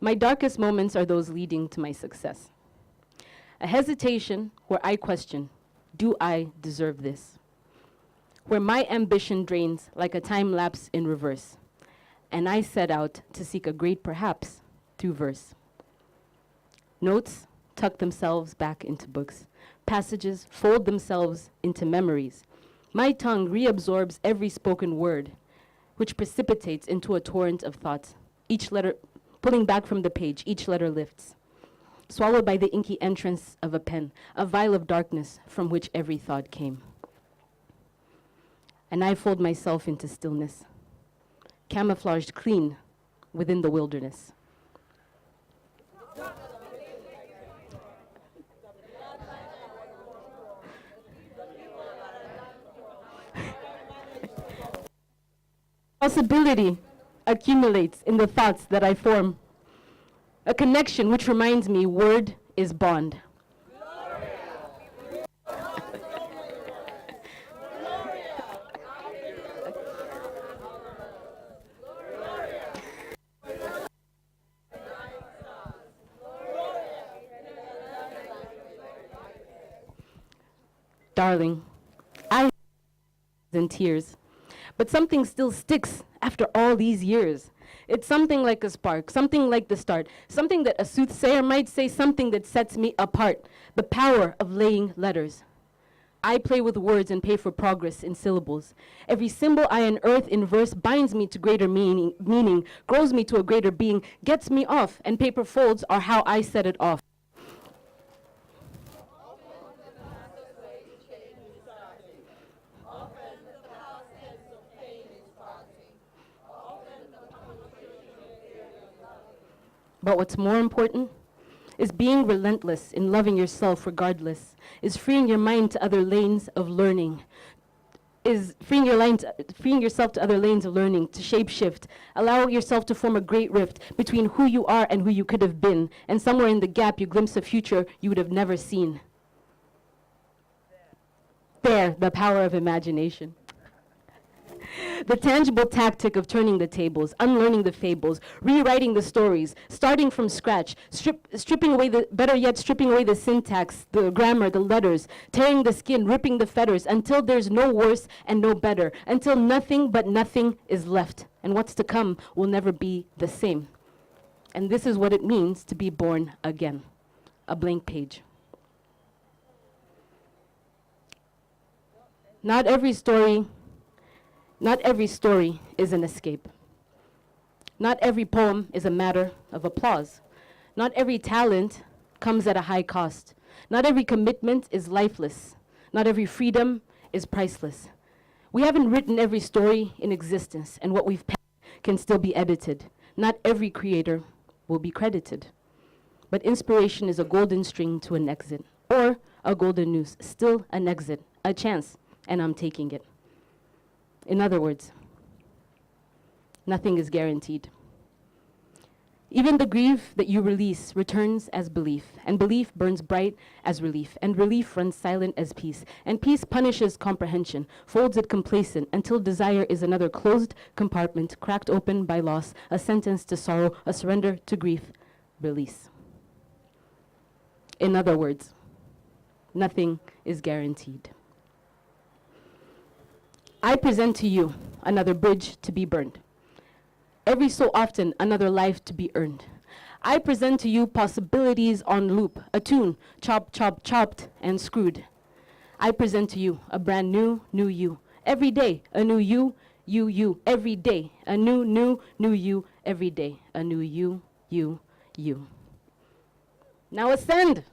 My darkest moments are those leading to my success. A hesitation where I question, do I deserve this? Where my ambition drains like a time lapse in reverse, and I set out to seek a great perhaps through verse. Notes tuck themselves back into books. Passages fold themselves into memories. My tongue reabsorbs every spoken word, which precipitates into a torrent of thoughts. Each letter, pulling back from the page, each letter lifts. Swallowed by the inky entrance of a pen, a vial of darkness from which every thought came. And I fold myself into stillness, camouflaged clean within the wilderness. Possibility accumulates in the thoughts that I form. A connection which reminds me word is bond. Darling, I in tears, but something still sticks after all these years. It's something like a spark, something like the start, something that a soothsayer might say, something that sets me apart, the power of laying letters. I play with words and pay for progress in syllables. Every symbol I unearth in verse binds me to greater meaning, grows me to a greater being, gets me off, and paper folds are how I set it off. But what's more important is being relentless in loving yourself regardless, is freeing your mind to other lanes of learning, is freeing yourself to other lanes of learning, to shape shift, allow yourself to form a great rift between who you are and who you could have been, and somewhere in the gap you glimpse a future you would have never seen. There, the power of imagination. The tangible tactic of turning the tables, unlearning the fables, rewriting the stories, starting from scratch, stripping away the syntax, the grammar, the letters, tearing the skin, ripping the fetters, until there's no worse and no better, until nothing but nothing is left, and what's to come will never be the same. And this is what it means to be born again, a blank page. Not every story is an escape. Not every poem is a matter of applause. Not every talent comes at a high cost. Not every commitment is lifeless. Not every freedom is priceless. We haven't written every story in existence, and what we've penned can still be edited. Not every creator will be credited. But inspiration is a golden string to an exit, or a golden noose, still an exit, a chance, and I'm taking it. In other words, nothing is guaranteed. Even the grief that you release returns as belief, and belief burns bright as relief, and relief runs silent as peace, and peace punishes comprehension, folds it complacent, until desire is another closed compartment, cracked open by loss, a sentence to sorrow, a surrender to grief, release. In other words, nothing is guaranteed. I present to you another bridge to be burned. Every so often, another life to be earned. I present to you possibilities on loop, a tune, chopped, chopped, and screwed. I present to you a brand new you. Every day, a new you. Every day, a new you. Every day, a new you. Now ascend.